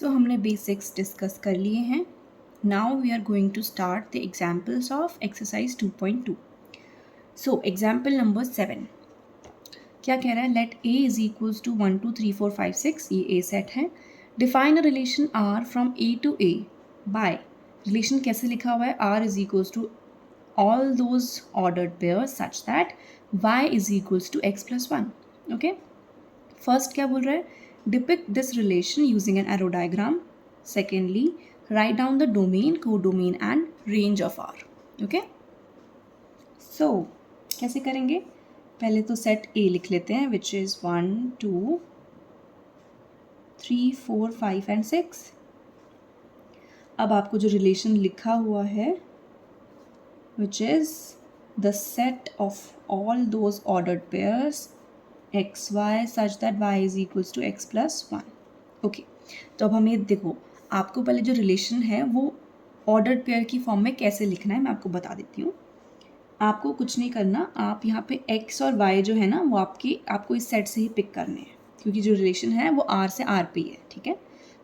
सो हमने basics discuss कर लिए हैं. Now we are going to start the examples of exercise 2.2. So example number 7 क्या कह रहा है? Let A is equals to 1 2 3 4 5 6. ये ए सेट है. Define a relation R from A to A by. Relation कैसे लिखा हुआ है? R is equals to all those ordered pairs such that y is equals to x plus 1. Okay. First क्या बोल रहा है? Depict this relation using an arrow diagram. Secondly, write down the domain, codomain and range of R. Okay. So कैसे करेंगे? पहले तो set A लिख लेते हैं which is 1 2 3 4 5 and 6. अब आपको जो relation लिखा हुआ है which is the set of all those ordered pairs xy such that y is equals to x plus 1. Okay. तो अब हमें देखो, आपको पहले जो रिलेशन है वो ऑर्डर्ड पेयर की फॉर्म में कैसे लिखना है मैं आपको बता देती हूँ. आपको कुछ नहीं करना, आप यहाँ पे x और y जो है ना वो आपको इस सेट से ही पिक करने हैं क्योंकि जो रिलेशन है वो r से r पे है. ठीक है.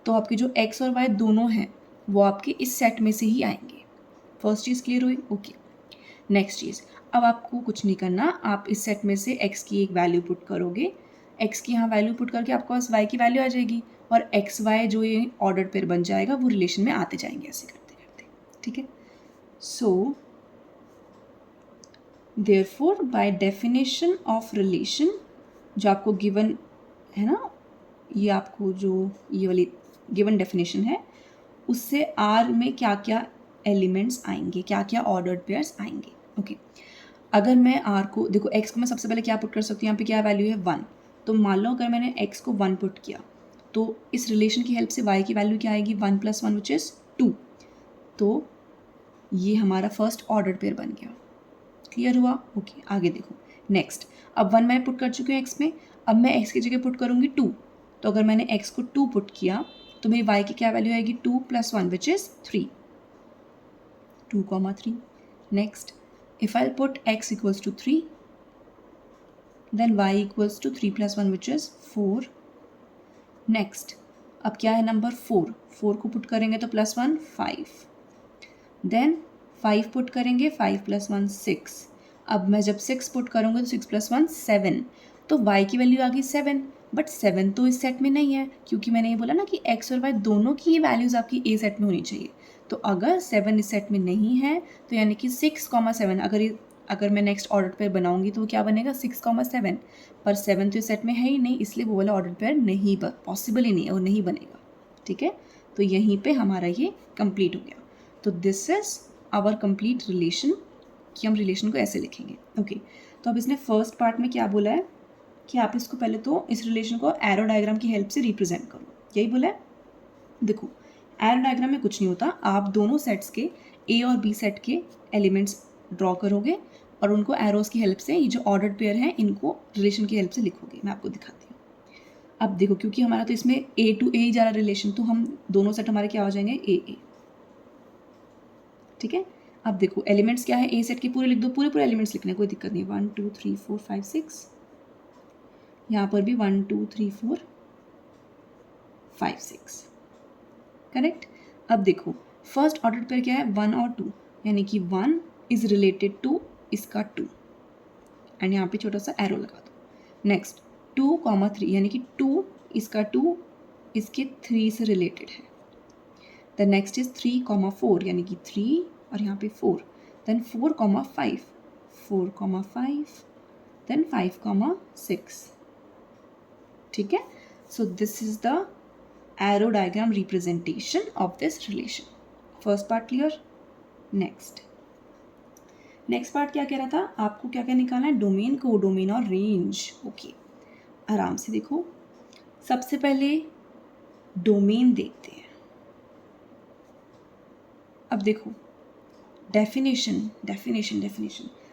तो आपके जो x और y दोनों हैं वो आपके इस सेट में से ही आएंगे. फर्स्ट चीज़ क्लियर हुई? ओके. नेक्स्ट चीज़, अब आपको कुछ नहीं करना, आप इस सेट में से x की एक वैल्यू पुट करोगे. x की यहाँ वैल्यू पुट करके आपके पास y की वैल्यू आ जाएगी और एक्स वाई जो ये ऑर्डर पेयर बन जाएगा वो रिलेशन में आते जाएंगे ऐसे करते करते. ठीक है. So therefore by definition of relation जो आपको गिवन है ना, ये आपको जो ये वाली गिवन डेफिनेशन है उससे आर में क्या क्या एलिमेंट्स आएंगे, क्या क्या ऑर्डर्ड पेयर्स आएंगे. ओके. अगर मैं आर को देखो, एक्स को मैं सबसे पहले क्या पुट कर सकती हूँ? यहाँ पे क्या वैल्यू है? 1. तो मान लो अगर मैंने एक्स को 1 पुट किया तो इस रिलेशन की हेल्प से y की वैल्यू क्या आएगी? 1 + 1 विच इज़ 2. तो ये हमारा फर्स्ट ऑर्डर पेयर बन गया. क्लियर हुआ? ओके. आगे देखो. नेक्स्ट, अब 1 मैं पुट कर चुकी हूँ x में. अब मैं x की जगह पुट करूँगी 2. तो अगर मैंने x को 2 पुट किया तो मेरी y की क्या वैल्यू आएगी? 2 + 1 which is 3. 2, 3. Next, if I'll put x equals to 3 then y equals to 3 + 1 which is 4. Next, अब क्या है? नंबर 4. 4 को पुट करेंगे तो +1 5. देन 5 पुट करेंगे, 5 + 1 6. अब मैं जब 6 पुट करूँगी तो 6 + 1 7. तो y की वैल्यू आ गई 7. बट 7 तो इस सेट में नहीं है क्योंकि मैंने ये बोला ना कि x और y दोनों की ये वैल्यूज़ आपकी ए सेट में होनी चाहिए. तो अगर 7 इस सेट में नहीं है तो यानी कि 6, 7 अगर मैं नेक्स्ट ऑर्डर पेयर बनाऊंगी तो वो क्या बनेगा? 6, 7. पर 7 तो इस सेट में है ही नहीं, इसलिए वो वाला ऑर्डर पेयर नहीं पॉसिबल ही नहीं है, वो नहीं बनेगा. ठीक है. तो यहीं पे हमारा ये कंप्लीट हो गया. तो this is our complete relation कि हम रिलेशन को ऐसे लिखेंगे. ओके. तो अब इसने फर्स्ट पार्ट में क्या बोला है कि आप इसको पहले तो इस रिलेशन को एरो डायग्राम की हेल्प से रिप्रेजेंट करो. यही बोला है. देखो, एरो डायग्राम में कुछ नहीं होता, आप दोनों सेट्स के ए और बी सेट के एलिमेंट्स ड्रॉ करोगे और उनको एरोस की हेल्प से ये जो ऑर्डर्ड पेयर हैं इनको रिलेशन की हेल्प से लिखोगे. मैं आपको दिखाती हूँ. अब देखो, क्योंकि हमारा तो इसमें ए टू ए ही जा रहा रिलेशन, तो हम दोनों सेट हमारे क्या हो जाएंगे? ए ए. ठीक है. अब देखो एलिमेंट्स क्या है? ए सेट के पूरे लिख दो, पूरे एलिमेंट्स लिखने कोई दिक्कत नहीं. 1 2 3 4 5 6. यहाँ पर भी 1 2 3 4 5 6. करेक्ट. अब देखो फर्स्ट ऑर्डर पेयर क्या है? 1 और 2, यानी कि 1 इज रिलेटेड टू इसका 2 एंड यहाँ पे छोटा सा एरो लगा दो. नेक्स्ट 2, 3, यानी कि 2 इसका 2 इसके 3 से रिलेटेड है. द नेक्स्ट इज 3, 4, यानी कि 3 और यहाँ पे 4. Then 4, 5, 4, 5, then 5, 6. ठीक है. So this is the arrow diagram representation of this relation. First part clear? Next part क्या कह रहा था? आपको क्या क्या निकालना है? डोमेन, कोडोमेन और रेंज. ओके. आराम से देखो. सबसे पहले डोमेन देखते हैं. अब देखो डेफिनेशन.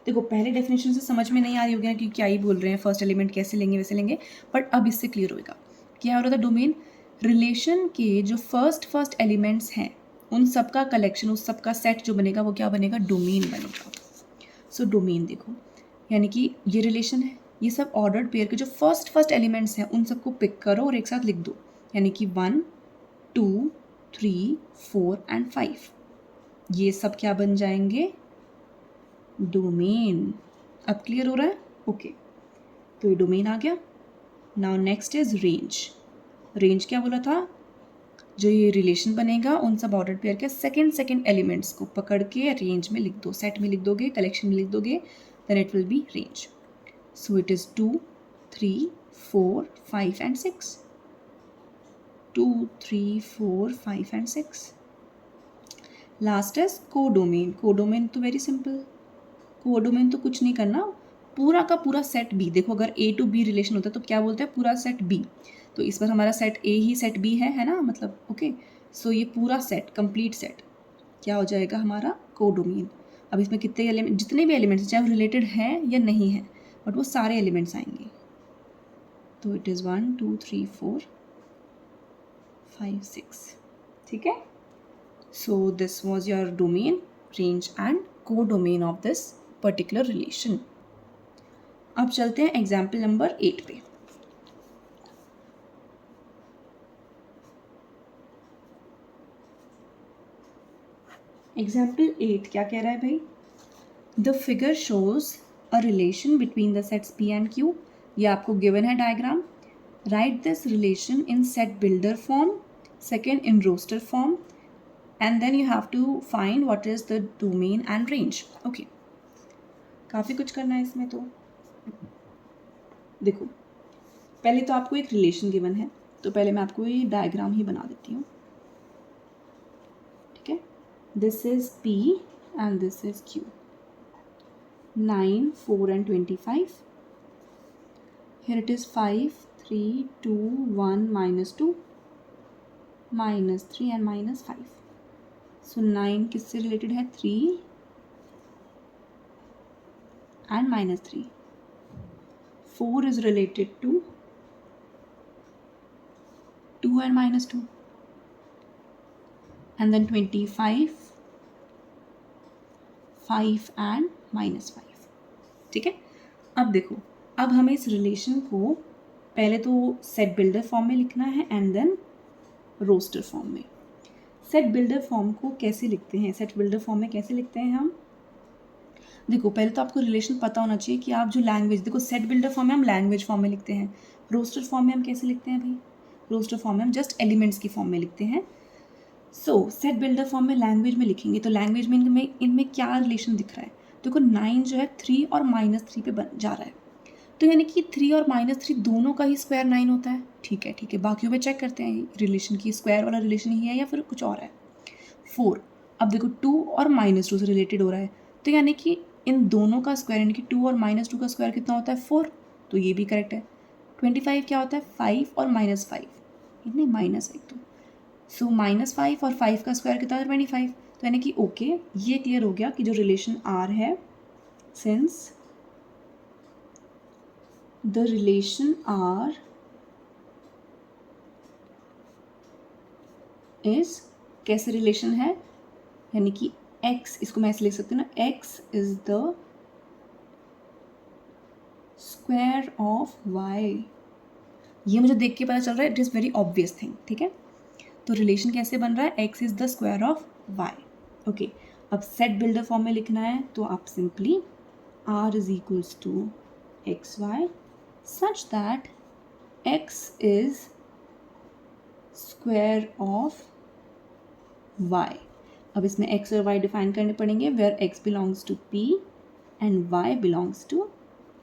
देखो पहले डेफिनेशन से समझ में नहीं आ रही होगी कि क्या ही बोल रहे हैं, फर्स्ट एलिमेंट कैसे लेंगे वैसे लेंगे, बट अब इससे क्लियर होगा. क्या हो रहा था? डोमेन रिलेशन के जो फर्स्ट एलिमेंट्स हैं उन सब का कलेक्शन, उस सब का सेट जो बनेगा वो क्या बनेगा? डोमेन बनेगा. सो डोमेन देखो, यानी कि ये रिलेशन है, ये सब ऑर्डर्ड पेयर के जो फर्स्ट एलिमेंट्स हैं उन सबको पिक करो और एक साथ लिख दो. यानी कि 1 2, 3, 4 एंड 5, ये सब क्या बन जाएंगे? डोमेन। अब क्लियर हो रहा है? ओके, तो ये डोमेन आ गया। Now next is range. Range क्या बोला था? जो ये रिलेशन बनेगा उन सब ऑर्डर पेयर के सेकेंड एलिमेंट्स को पकड़ के रेंज में लिख दो, सेट में लिख दोगे, कलेक्शन में लिख दोगे, then it will be range. So it is 2, 3, 4, 5 and 6। 2, 3, 4, 5 and 6। Last is codomain. Codomain तो वेरी सिंपल। कोडोमेन तो कुछ नहीं करना, पूरा का पूरा सेट बी। देखो अगर ए टू बी रिलेशन होता है तो क्या बोलते हैं? पूरा सेट बी। तो इस पर हमारा सेट ए ही सेट बी है ना, मतलब ओके। सो ये पूरा सेट, कंप्लीट सेट क्या हो जाएगा? हमारा कोडोमेन। अब इसमें कितने एलिमेंट, जितने भी एलिमेंट्स चाहे वो रिलेटेड हैं या नहीं है, बट वो सारे एलिमेंट्स आएंगे। तो इट इज़ 1, 2, 3, 4, 5, 6। ठीक है। So this was your domain, range and codomain of this particular relation. अब चलते हैं एग्जाम्पल नंबर 8 पे। एग्जाम्पल 8 क्या कह रहा है भाई? The figure shows a relation between the sets P and Q। ये आपको गिवन है diagram. Write this relation in set builder form, second in roster form, and then you have to find what is the domain and range. Okay, काफ़ी कुछ करना है इसमें। तो देखो पहले तो आपको एक रिलेशन गिवन है, तो पहले मैं आपको ये डायग्राम ही बना देती हूँ। ठीक है, this is P and this is Q। 9, 4 and 25। Here it is 5, 3, 2, 1, -2, -3 and -5। सो 9 किससे रिलेटेड है? 3 and -3। 4 is related to 2 and -2, and then 25, 5 and -5। ठीक है। अब देखो, अब हमें इस रिलेशन को पहले तो सेट बिल्डर फॉर्म में लिखना है एंड देन रोस्टर फॉर्म में। सेट बिल्डर फॉर्म को कैसे लिखते हैं? सेट बिल्डर फॉर्म में कैसे लिखते हैं हम? देखो पहले तो आपको रिलेशन पता होना चाहिए कि आप जो लैंग्वेज, देखो सेट बिल्डर फॉर्म में हम लैंग्वेज फॉर्म में लिखते हैं, रोस्टर फॉर्म में हम कैसे लिखते हैं भाई? रोस्टर फॉर्म में हम जस्ट एलिमेंट्स की फॉर्म में लिखते हैं। सो सेट बिल्डर फॉर्म में लैंग्वेज में लिखेंगे तो लैंग्वेज में इनमें क्या रिलेशन दिख रहा है? देखो 9 जो है 3 और -3 पे बन जा रहा है, तो यानी कि 3 और -3 दोनों का ही स्क्वायर 9 होता है। ठीक है, ठीक है, बाकियों में चेक करते हैं रिलेशन की स्क्वायर वाला रिलेशन ही है या फिर कुछ और है। 4, अब देखो 2 और -2 से रिलेटेड हो रहा है, तो यानी कि इन दोनों का स्क्वायर, यानी कि 2 और -2 का स्क्वायर कितना होता है? 4, तो ये भी करेक्ट है। 25 क्या होता है? 5 और -5, इतने माइनस है तो, सो -5 और 5 का स्क्वायर कितना है? 25। तो यानी कि ओके, ये क्लियर हो गया कि जो रिलेशन R है, since the relation R is, कैसे रिलेशन है? यानी कि x, इसको मैं ऐसे लिख सकती हूँ ना, x is the square of y। ये मुझे देख के पता चल रहा है, it is very obvious thing. ठीक है, तो रिलेशन कैसे बन रहा है? x is the square of y। Okay, अब सेट बिल्डर फॉर्म में लिखना है तो आप simply r is equals to X Y such that x is square of y। अब इसमें x और y डिफाइन करने पड़ेंगे, where x belongs to p and y belongs to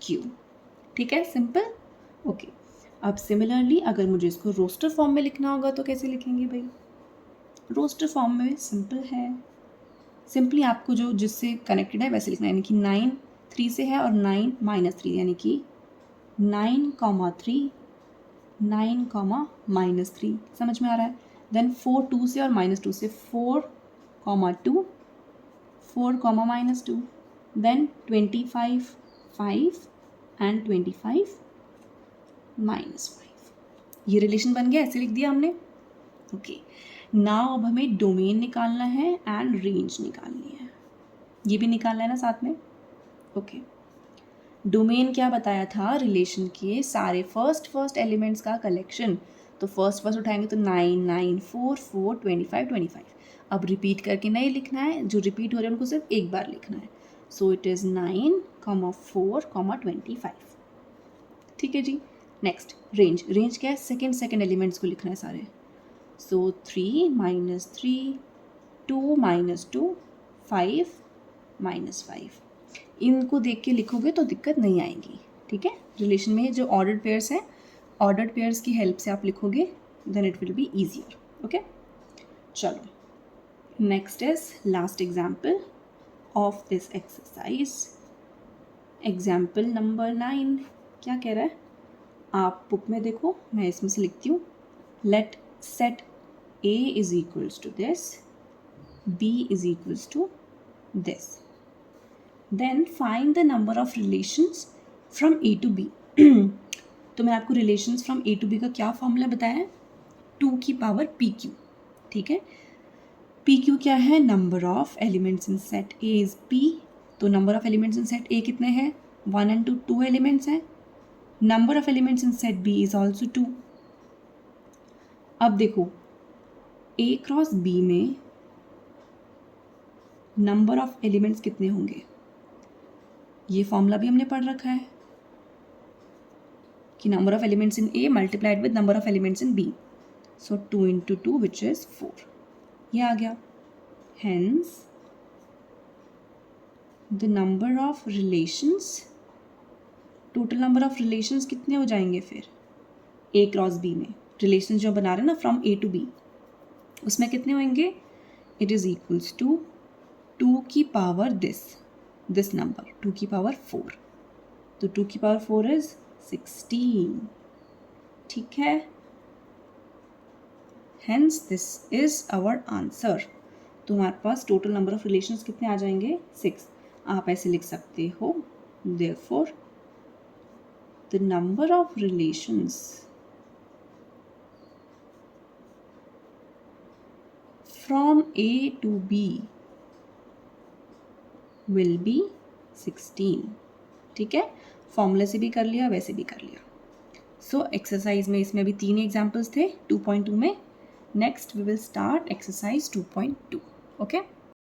q। ठीक है, सिंपल। ओके, अब सिमिलरली अगर मुझे इसको रोस्टर फॉर्म में लिखना होगा तो कैसे लिखेंगे भाई? रोस्टर फॉर्म में सिंपल है, सिंपली आपको जो जिससे कनेक्टेड है वैसे लिखना है, यानी कि 9 3 से है और 9 -3, यानी कि 9, 3, 9, -3। समझ में आ रहा है? देन 4 2 से और -2 से, 4, 2, 4, -2, देन 25 5 एंड 25 -5। ये रिलेशन बन गया, ऐसे लिख दिया हमने। ओके, नाउ अब हमें डोमेन निकालना है एंड रेंज निकालनी है, ये भी निकालना है ना साथ में। ओके, डोमेन क्या बताया था? रिलेशन के सारे फर्स्ट एलिमेंट्स का कलेक्शन। तो फर्स्ट उठाएंगे तो 9 9 4 4 25 25। अब रिपीट करके नहीं लिखना है, जो रिपीट हो रहे हैं उनको सिर्फ एक बार लिखना है। So it is 9, 4, 25। ठीक है जी। Next range. रेंज क्या है? सेकेंड एलिमेंट्स को लिखना है सारे। सो 3 -3 2 -2 5 -5। इनको देख के लिखोगे तो दिक्कत नहीं आएगी। ठीक है। रिलेशन में जो ऑर्डर्ड पेयर्स हैं, ऑर्डर्ड पेयर्स की हेल्प से आप लिखोगे, then it will be easier. Okay, चलो next is last example of this exercise. Example number 9 क्या कह रहा है? आप बुक में देखो, मैं इसमें से लिखती हूँ। Let set A is equals to this, B is equals to this, then find the number of relations from A to B। तो मैं आपको relations from A to B का क्या फॉर्मूला बताया है? 2 की पावर PQ। ठीक है। PQ क्या है? Number of elements in set A is P। तो number of elements in set A कितने हैं? 1 and 2, 2 एलिमेंट्स हैं। Number of elements in set B is also 2। अब देखो A क्रॉस B में नंबर ऑफ एलिमेंट्स कितने होंगे? ये फॉर्मूला भी हमने पढ़ रखा है कि number of elements in A multiplied with number of elements in B। So 2 into 2 which is 4। ये आ गया। Hence the number of relations, total number of relations कितने हो जाएंगे फिर A क्रॉस B में? रिलेशन जो बना रहे हैं ना फ्रॉम A टू B, उसमें कितने होंगे? इट इज़ इक्वल्स टू 2 की पावर दिस नंबर 2 की पावर 4। तो 2 की पावर 4 इज 16। ठीक है। Hence this is our answer. तो हमारे पास टोटल नंबर ऑफ रिलेशंस कितने आ जाएंगे? 6। आप ऐसे लिख सकते हो, therefore the number of relations from A to B will be 16। ठीक है। फॉर्मूले से भी कर लिया, वैसे भी कर लिया। सो एक्सरसाइज में इसमें अभी 3 एग्जाम्पल्स थे 2.2 में। Next we will start exercise 2.2। Okay.